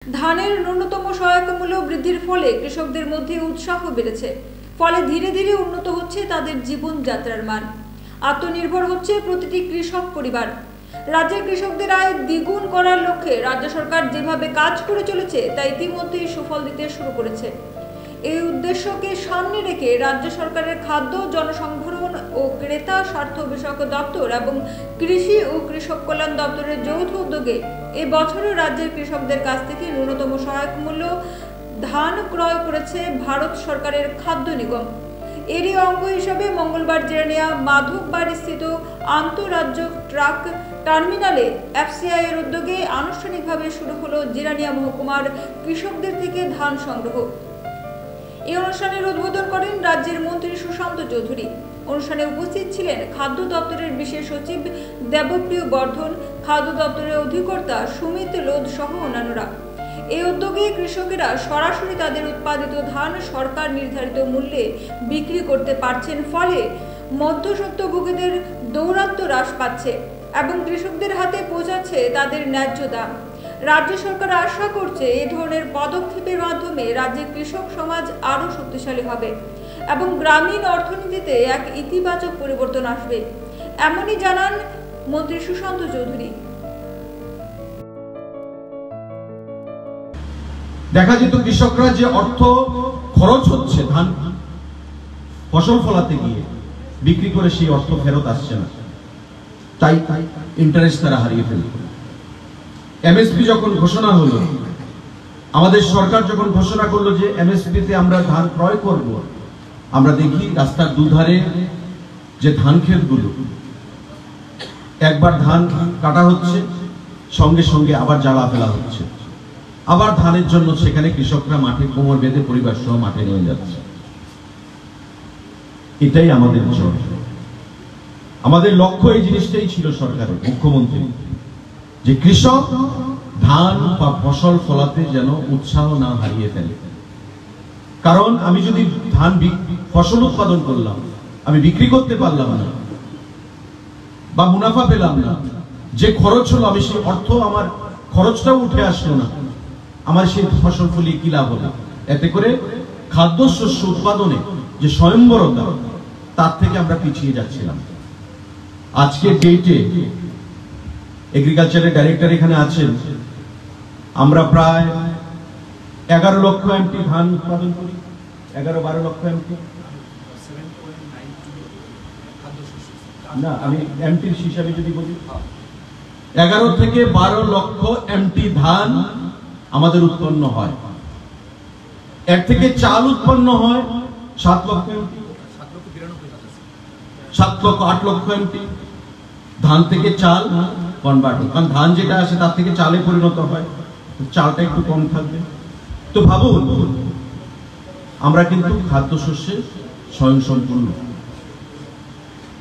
ধানের ন্যূনতম সহায়ক মূল্য বৃদ্ধির ফলে কৃষকদের মধ্যে উৎসাহ বেড়েছে। ফলে ধীরে ধীরে উন্নত হচ্ছে তাদের জীবনযাত্রার মান। আত্মনির্ভর হচ্ছে প্রতিটি কৃষক পরিবার। রাজ্যের কৃষকদের আয় দ্বিগুণ করার লক্ষ্যে রাজ্য সরকার যেভাবে কাজ করে চলেছে তা ইতিমধ্যেই সুফল দিতে শুরু করেছে। এই উদ্দেশ্যকে সামনে রেখে রাজ্য সরকারের খাদ্য, জনসংভরণ ও ক্রেতা স্বার্থ বিষয়ক দপ্তর এবং কৃষি ও কৃষক কল্যাণ দপ্তরের যৌথ উদ্যোগে এই বছরও রাজ্যের কৃষকদের কাছ থেকে ন্যূনতম সহায়ক মূল্য ধান ক্রয় করেছে ভারত সরকারের খাদ্য নিগম। এরই অঙ্গ হিসাবে মঙ্গলবার জিরানিয়া মাধববাড়ি স্থিত আন্তঃরাজ্য ট্রাক টার্মিনালে এফসিআই এর উদ্যোগে আনুষ্ঠানিকভাবে শুরু হলো জিরানিয়া মহকুমার কৃষকদের থেকে ধান সংগ্রহ। এই অনুষ্ঠানের উদ্বোধন করেন রাজ্যের মন্ত্রী সুশান্ত চৌধুরী। অনুষ্ঠানে উপস্থিত ছিলেন খাদ্য দপ্তরের বিশেষ সচিব দেবপ্রিয় বর্ধন, খাদ্য দপ্তরের অধিকর্তা সুমিত লোধ সহ অন্যান্যরা। এই উদ্যোগে কৃষকেরা সরাসরি তাদের উৎপাদিত ধান সরকার নির্ধারিত মূল্যে বিক্রি করতে পারছেন, ফলে মধ্যস্বত্বভোগীদের দৌরাত্ম্য হ্রাস পাচ্ছে এবং কৃষকদের হাতে পৌঁছাচ্ছে তাদের ন্যায্য দাম। রাজ্য সরকার আশা করছে এই ধরনের পদক্ষেপের মাধ্যমে রাজ্যের কৃষক সমাজ আরও শক্তিশালী হবে এবং গ্রামীণ অর্থনীতিতে এক ইতিবাচক পরিবর্তন আসবে, এমনই জানান মন্ত্রী সুশান্ত চৌধুরী। দেখা যেত কৃষকরা যে অর্থ খরচ হচ্ছে ধান ফসল ফলাতে গিয়ে বিক্রি করে সেই অর্থ ফেরত আসছে না, তাই ইন্টারেস্ট তারা হারিয়ে ফেলবে। এমএসপি যখন ঘোষণা হলো, আমাদের সরকার যখন ঘোষণা করলো যে এমএসপি তে আমরা ধান ক্রয় করব, আমরা দেখি রাস্তার দুধারে যে ধান ক্ষেতগুলো, একবার ধান কাটা হচ্ছে, সঙ্গে সঙ্গে আবার জ্বালা ফেলা হচ্ছে, আবার ধানের জন্য সেখানে কৃষকরা মাঠে কোমর বেঁধে পরিবার সহ মাঠে নিয়ে যাচ্ছে। এটাই আমাদের জন্য, আমাদের লক্ষ্য এই জিনিসটাই ছিল সরকারের, মুখ্যমন্ত্রী, যে কৃষক ধান বা ফসল ফলাতে যেন উৎসাহ না হারিয়ে ফেলে। কারণ আমি যদি ধান ফসল উৎপাদন করলাম, আমি বিক্রি করতে পারলাম না বা মুনাফা পেলাম না, যে খরচ হলো আমি সেই অর্থ, আমার খরচটাও উঠে আসলো না, আমার সেই ফসল ফলিয়ে কি লাভ হলো? এতে করে খাদ্যশস্য উৎপাদনে যে স্বয়ংবরতা, তার থেকে আমরা পিছিয়ে যাচ্ছিলাম। আজকে ডেটে এগ্রিকালচারের ডাইরেক্টর এখানে আছেন, আমরা প্রায় 11 লক্ষ এমটি ধান উৎপাদন করি, 11-12 লক্ষ এমটি না, আমি এমটির হিসাবে যদি বলি 11 থেকে 12 লক্ষ এমটি ধান আমাদের উৎপন্ন হয়। এর থেকে চাল উৎপন্ন হয় 7 লক্ষ এমটি, 8 লক্ষ এমটি। ধান থেকে চাল কনভার্ট হয়, কারণ ধান যেটা আসে তার থেকে চালে পরিণত হয়, চালটা একটু কম থাকবে। তো ভাবুন, আমরা কিন্তু খাদ্যশস্যে স্বয়ংসম্পূর্ণ।